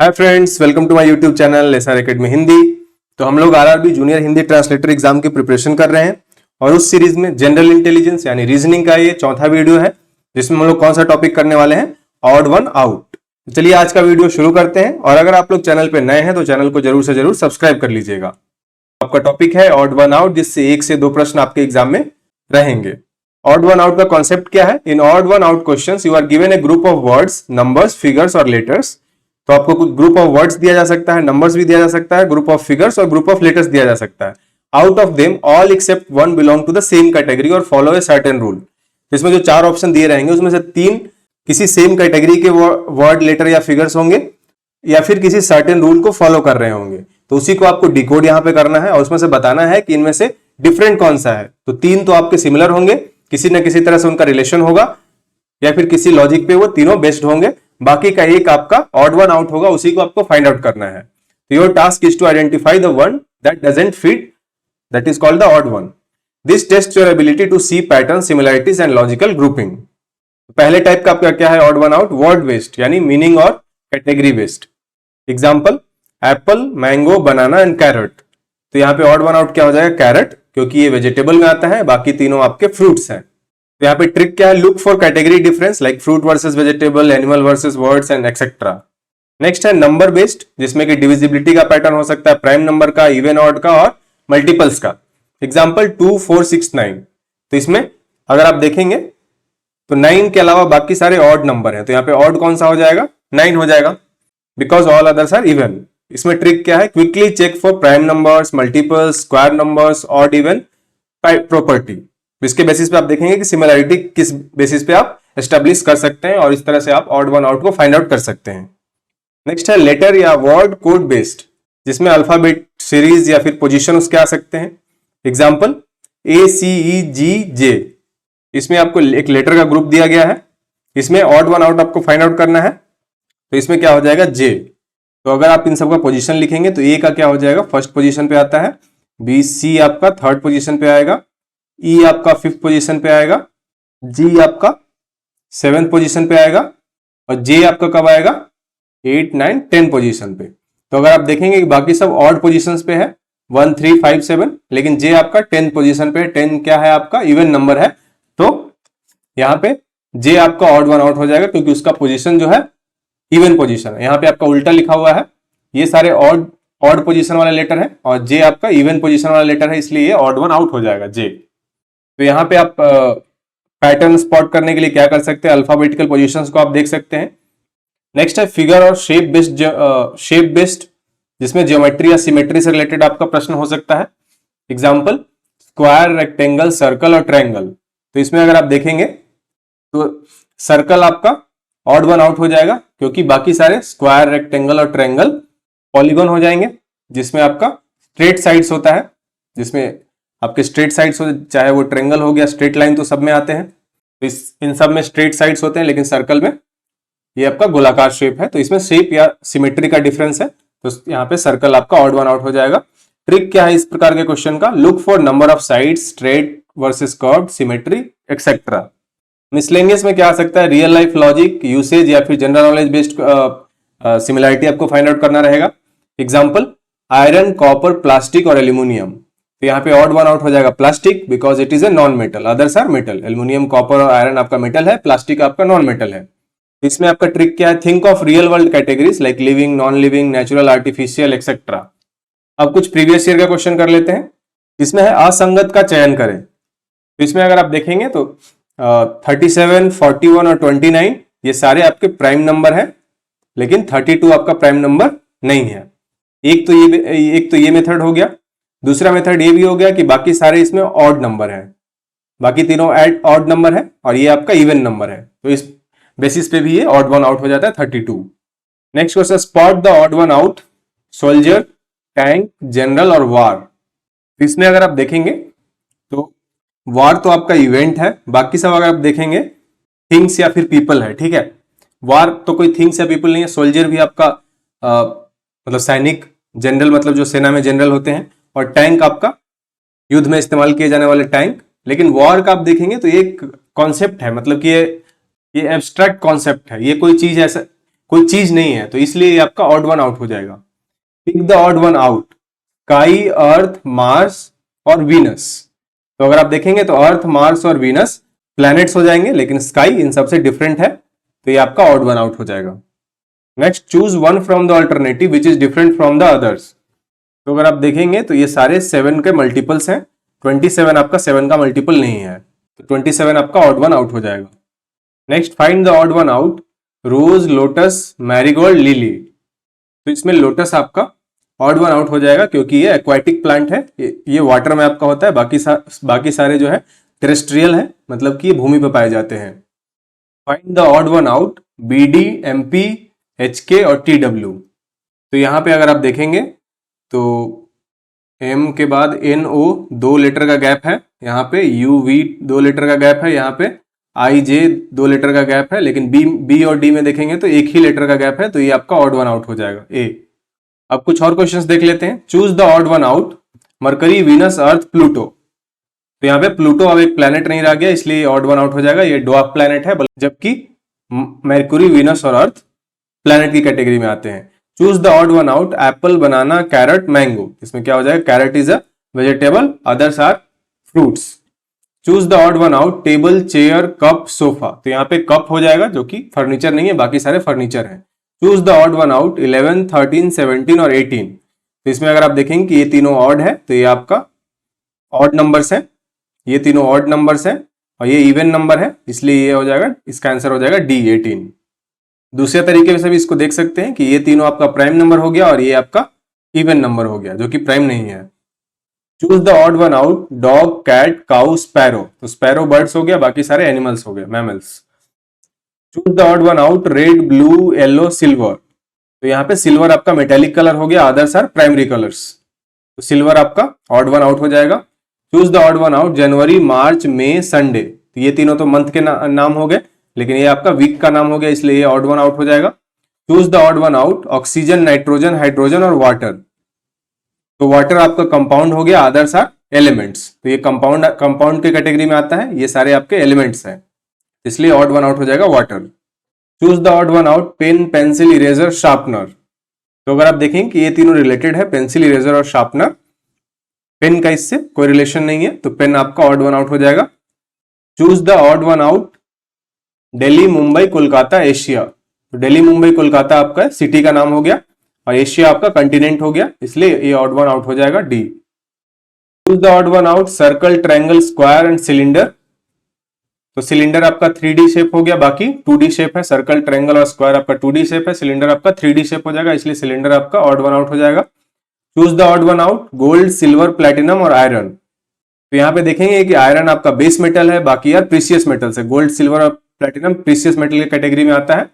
Hi friends, welcome to my YouTube channel SR academy Hindi. तो हम लोग RRB junior Hindi translator exam की preparation कर रहे हैं और उस सीरीज में जनरल इंटेलिजेंस यानी रीजनिंग का ये चौथा वीडियो है, जिसमें हम लोग कौन सा टॉपिक करने वाले हैं, ऑड वन आउट। चलिए आज का वीडियो शुरू करते हैं। और अगर आप लोग चैनल पे नए हैं तो चैनल को जरूर से जरूर सब्सक्राइब कर लीजिएगा। आपका टॉपिक है ऑड वन आउट, जिससे 1 से 2 प्रश्न आपके एग्जाम में रहेंगे। ऑड वन आउट का कॉन्सेप्ट क्या है? In odd one out questions you are given a group of words, numbers, figures और लेटर्स। तो आपको कुछ ग्रुप ऑफ वर्ड्स दिया जा सकता है, नंबर्स भी दिया जा सकता है, ग्रुप ऑफ फिगर्स और ग्रुप ऑफ लेटर्स दिया जा सकता है। Out of them all except one belong to the same category और फॉलो ए सर्टेन रूल। इसमें जो 4 ऑप्शन दिए रहेंगे उसमें से 3 किसी सेम कैटेगरी के वर्ड, लेटर या फिगर्स होंगे या फिर किसी सर्टेन रूल को फॉलो कर रहे होंगे। तो उसी को आपको डिकोड यहां पे करना है और उसमें से बताना है कि इनमें से डिफरेंट कौन सा है। तो 3 तो आपके सिमिलर होंगे, किसी न किसी तरह से उनका रिलेशन होगा या फिर किसी लॉजिक पे वो तीनों बेस्ड होंगे। बाकी का एक आपका ऑड वन आउट होगा, उसी को आपको फाइंड आउट करना है। तो your task is to identify the one that doesn't fit, that is called the odd one. This test your ability to see pattern, similarities and logical grouping. पहले type का आपका क्या है odd one out? Word based यानी meaning और category based. Example apple, mango, banana and carrot. तो यहाँ पे ऑड वन आउट क्या हो जाएगा? कैरेट, क्योंकि ये वेजिटेबल में आता है, बाकी तीनों आपके फ्रूट्स हैं। तो यहाँ पे ट्रिक क्या है? Look for category difference like fruit versus vegetable, animal versus words and etcetera. Next है नंबर बेस्ड, जिसमें कि डिविजिबिलिटी का पैटर्न हो सकता है, प्राइम नंबर का, इवन ऑड का और मल्टीपल्स का। एग्जाम्पल 2, 4, 6, 9। तो इसमें अगर आप देखेंगे तो 9 के अलावा बाकी सारे ऑड नंबर हैं। तो यहाँ पे ऑड कौन सा हो जाएगा? 9 हो जाएगा, because all others are even. इसमें ट्रिक क्या है? Quickly check for prime numbers, multiples, square numbers, odd even property. इसके बेसिस पे आप देखेंगे कि सिमिलरिटी किस बेसिस पे आप एस्टेब्लिश कर सकते हैं और इस तरह से आप ऑड वन आउट को फाइंड आउट कर सकते हैं। नेक्स्ट है लेटर या वर्ड कोड बेस्ड, जिसमें अल्फाबेट सीरीज या फिर पोजीशन उसके आ सकते हैं। Example ACEGJ। इसमें आपको एक लेटर का ग्रुप दिया गया है, इसमें ऑड वन आउट आपको फाइंड आउट करना है। तो इसमें क्या हो जाएगा? J। तो अगर आप इन सबका पोजीशन लिखेंगे तो A का क्या हो जाएगा? फर्स्ट पोजीशन पे आता है, BC आपका थर्ड पोजीशन पे आएगा, E आपका 5th पोजीशन पे आएगा, G आपका 7th पोजीशन पे आएगा और J आपका कब आएगा? 8, 9, 10 पोजीशन पे। तो अगर आप देखेंगे कि बाकी सब ऑड पोजीशंस पे है, 1, 3, 5, 7, लेकिन J आपका 10th पोजीशन पे है। 10 क्या है? आपका इवन नंबर है। तो यहाँ पे J आपका ऑड वन आउट हो जाएगा, क्योंकि उसका पोजीशन जो है इवन पोजीशन है। यहाँ पे आपका उल्टा लिखा हुआ है, ये सारे ऑड पोजीशन वाला लेटर है और J आपका इवन पोजीशन वाला लेटर है, इसलिए ये ऑड वन आउट हो जाएगा J। तो यहाँ पे आप पैटर्न स्पॉट करने के लिए क्या कर सकते हैं? अल्फाबेटिकल पोजीशंस को आप देख सकते हैं। नेक्स्ट है फिगर और शेप बेस्ड, जिसमें ज्योमेट्री या सिमेट्री से रिलेटेड आपका प्रश्न हो सकता है। एग्जांपल स्क्वायर, रेक्टेंगल, सर्कल और ट्रायंगल। तो इसमें अगर आप देखेंगे तो सर्कल आपका ऑड वन आउट हो जाएगा, क्योंकि बाकी सारे स्क्वायर, रेक्टेंगल और ट्रायंगल पॉलीगन हो जाएंगे, जिसमें आपका स्ट्रेट साइड्स होता है, जिसमें आपके स्ट्रेट साइड्स हो, चाहे वो ट्रायंगल हो गया, स्ट्रेट लाइन तो सब में आते हैं। तो इन सब में स्ट्रेट साइड्स होते हैं, लेकिन सर्कल में ये आपका गोलाकार शेप है। तो इसमें शेप या सिमेट्री का डिफरेंस है, तो यहाँ पे सर्कल आपका ऑड वन आउट हो जाएगा। ट्रिक क्या है इस प्रकार के क्वेश्चन का? Look for number of sides, straight versus curved, symmetry etcetera. Miscellaneous में क्या आ सकता है? रियल लाइफ लॉजिक, यूसेज या फिर जनरल नॉलेज बेस्ड सिमिलरिटी आपको फाइंड आउट करना रहेगा। एग्जाम्पल आयरन, कॉपर, प्लास्टिक और एल्यूमिनियम। तो यहाँ पे ऑड वन आउट हो जाएगा plastic, because it is a non metal, others are metal. Aluminium, copper और आयरन आपका मेटल है, प्लास्टिक आपका नॉन मेटल है। इसमें आपका ट्रिक क्या है? Think of real world categories like living, non living, natural, artificial etcetera. अब कुछ प्रीवियस ईयर का क्वेश्चन कर लेते हैं। इसमें है असंगत का चयन करें। तो इसमें अगर आप देखेंगे तो 37, 41 और 29 ये सारे आपके प्राइम नंबर है, लेकिन 32 आपका प्राइम नंबर नहीं है। एक तो ये मेथड हो गया। दूसरा मेथड ये भी हो गया कि बाकी सारे इसमें ऑड नंबर है, बाकी तीनों ऑड नंबर है और ये आपका इवन नंबर है। तो इस बेसिस पे भी ये ऑड वन आउट हो जाता है 32। Next question, spot the odd one out, soldier, tank, general और वार। इसमें अगर आप देखेंगे तो वार तो आपका इवेंट है, बाकी सब अगर आप देखेंगे थिंग्स या फिर पीपल है। ठीक है, वार तो कोई थिंग्स या पीपल नहीं है। सोल्जर भी आपका मतलब सैनिक, जनरल मतलब जो सेना में जनरल होते हैं, और टैंक आपका युद्ध में इस्तेमाल किए जाने वाले टैंक। लेकिन वॉर का आप देखेंगे तो ये एक कॉन्सेप्ट है, मतलब कि ये एब्स्ट्रैक्ट कॉन्सेप्ट है। ये कोई चीज ऐसा कोई चीज नहीं है, तो इसलिए ये आपका ऑड वन आउट हो जाएगा। Pick the odd one out, sky, Earth, Mars और वीनस। तो अगर आप देखेंगे तो अर्थ, मार्स और वीनस प्लैनेट्स हो जाएंगे, लेकिन स्काई इन सबसे डिफरेंट है, तो ये आपका ऑड वन आउट हो जाएगा। Next, choose one from the alternative which is different from the others. तो अगर आप देखेंगे तो ये सारे 7 के मल्टीपल्स हैं, 27 आपका 7 का मल्टीपल नहीं है, तो 27 आपका ऑड वन आउट हो जाएगा। Next, find the odd one out, rose, lotus, marigold, lily. तो इसमें लोटस आपका ऑड वन आउट हो जाएगा क्योंकि ये एक्वाटिक प्लांट है, ये वाटर में आपका होता है, बाकी सारे जो है टेरेस्ट्रियल है, मतलब कि ये भूमि पर पाए जाते हैं। Find the odd one out, BD, MP, HK और TW। तो यहाँ पे अगर आप देखेंगे तो M के बाद NO 2 लेटर का गैप है, यहाँ पे UV 2 लेटर का गैप है, यहाँ पे IJ 2 लेटर का गैप है, लेकिन B और D में देखेंगे तो एक ही लेटर का गैप है, तो ये आपका ऑड वन आउट हो जाएगा A। अब कुछ और क्वेश्चंस देख लेते हैं। Choose the odd one out, Mercury, Venus, earth, Pluto. तो यहाँ पे प्लूटो अब एक प्लैनेट नहीं रह गया, इसलिए ऑड वन आउट हो जाएगा, ये ड्वार्फ प्लैनेट है, जबकि मरकरी, वीनस और अर्थ प्लैनेट की कैटेगरी में आते हैं। Choose the odd one out, apple, banana, carrot, mango. इसमें क्या हो जाएगा, carrot is a vegetable, others are fruits. Choose the odd one out, table, chair, cup, sofa. तो यहाँ पे कप हो जाएगा जो कि फर्नीचर नहीं है, बाकी सारे फर्नीचर है। Choose the odd one out, 11, 13, 17 और 18। तो इसमें अगर आप देखेंगे कि ये तीनों ऑड है, तो ये आपका ऑड नंबर्स है, ये तीनों ऑड नंबर्स है, और ये इवन नंबर है, इसलिए ये हो जाएगा, इसका आंसर हो जाएगा D, 18। दूसरे तरीके से भी इसको देख सकते हैं कि ये तीनों आपका प्राइम नंबर हो गया और ये आपका इवन नंबर हो गया जो कि प्राइम नहीं है। Choose the odd one out, dog, cat, cow, sparrow. तो स्पैरो बर्ड्स हो गया, बाकी सारे एनिमल्स हो गए, mammals. Choose the odd one out, red, blue, yellow, silver. तो यहाँ पे सिल्वर आपका मेटेलिक कलर हो गया, अदर्स आर प्राइमरी कलर्स, तो सिल्वर आपका ऑड वन आउट हो जाएगा। Choose the odd one out, January, March, May, Sunday. तो ये तीनों तो मंथ के नाम हो गए, लेकिन ये आपका वीक का नाम हो गया, इसलिए ये ऑड वन आउट हो जाएगा। Choose the odd one out, oxygen, nitrogen, hydrogen और वाटर। तो वाटर आपका कंपाउंड हो गया, अदर्स आर एलिमेंट्स। तो ये कंपाउंड के कैटेगरी में आता है, ये सारे आपके एलिमेंट्स हैं, इसलिए ऑड वन आउट हो जाएगा water. Choose the odd one out, pen, pencil, eraser, sharpener. तो अगर आप देखें कि ये तीनों रिलेटेड है, पेंसिल, इरेजर और शार्पनर, पेन का इससे कोई रिलेशन नहीं है, तो पेन आपका ऑड वन आउट हो जाएगा। Choose the odd one out, Delhi, Mumbai, Kolkata, Asia. तो दिल्ली, मुंबई, कोलकाता आपका सिटी का नाम हो गया, और एशिया आपका कंटिनेंट हो गया, इसलिए ये ऑड वन आउट हो जाएगा D। Choose the odd one out, circle, triangle, square and cylinder. तो सिलेंडर आपका 3D शेप हो गया, बाकी 2D शेप है, सर्कल, ट्रायंगल और स्क्वायर आपका 2D शेप है, सिलेंडर आपका 3D शेप हो जाएगा, इसलिए सिलेंडर आपका ऑड वन आउट हो जाएगा। Choose the odd one out, gold, silver, platinum और आयरन। तो यहाँ पे देखेंगे कि आयरन आपका बेस मेटल है, बाकी यार प्रीसियस मेटल्स है, गोल्ड, सिल्वर और प्लैटिनम प्रीसियस मेटल की कैटेगरी में आता है,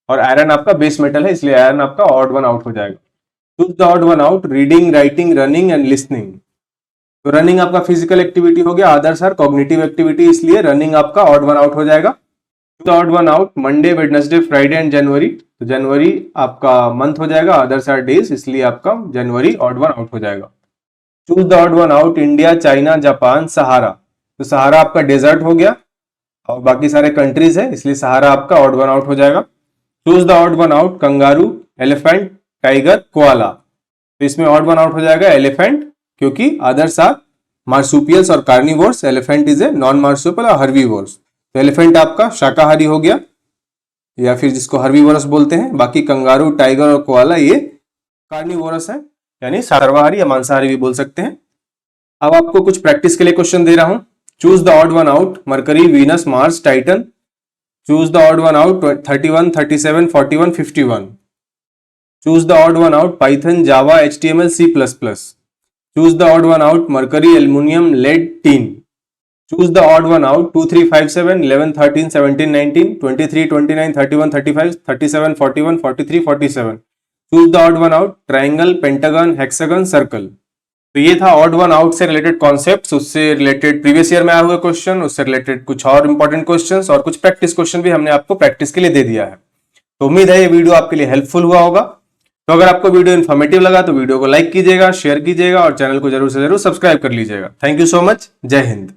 और आयरन आपका बेस मेटल है, इसलिए आयरन आपका ऑड वन आउट हो जाएगा। Choose the odd one out, reading, writing, running and listening. तो रनिंग आपका फिजिकल एक्टिविटी हो गया, अदर्स आर कॉग्निटिव एक्टिविटी, इसलिए रनिंग आपका ऑड वन आउट हो जाएगा। Choose the odd one out, Monday, Wednesday, Friday and January. तो जनवरी आपका मंथ हो जाएगा, अदर्स आर डेज, इसलिए आपका जनवरी ऑड वन आउट हो जाएगा। Choose the odd one out, India, China, Japan, Sahara. तो सहारा आपका डेजर्ट हो गया और बाकी सारे कंट्रीज है, इसलिए सहारा आपका ऑड वन आउट हो जाएगा। Choose the odd one out, kangaroo, elephant, tiger, koala. तो इसमें ऑड वन आउट हो जाएगा एलिफेंट, क्योंकि अदर्स आर मार्सुपियल्स और carnivores, elephant is a non marsupial और हर्बीवोर्स। तो एलिफेंट आपका शाकाहारी हो गया, या फिर जिसको हर्बीवोरस बोलते हैं, बाकी कंगारू, टाइगर और कोआला ये कार्निवोरस है, यानी सर्वाहारी या मांसाहारी भी बोल सकते हैं। अब आपको कुछ प्रैक्टिस के लिए क्वेश्चन दे रहा हूं। Choose the odd one out, Mercury, Venus, Mars, Titan. Choose the odd one out, 31, 37, 41, 51। Choose the odd one out, Python, Java, HTML, C++। Choose the odd one out, mercury, aluminium, lead, tin. Choose the odd one out, 2, 3, 5, 7, 11, 13, 17, 19, 23, 29, 31, 35, 37, 41, 43, 47। Choose the odd one out, triangle, pentagon, hexagon, circle. तो ये था odd one out से related concepts, उससे related previous year में आए हुए question, उससे related कुछ और इंपॉर्टेंट क्वेश्चंस और कुछ प्रैक्टिस क्वेश्चन भी हमने आपको प्रैक्टिस के लिए दे दिया है। तो उम्मीद है ये वीडियो आपके लिए हेल्पफुल हुआ होगा। तो अगर आपको वीडियो इन्फॉर्मेटिव लगा तो वीडियो को लाइक कीजिएगा, शेयर कीजिएगा और चैनल को जरूर से जरूर सब्सक्राइब कर लीजिएगा। Thank you so much. जय हिंद।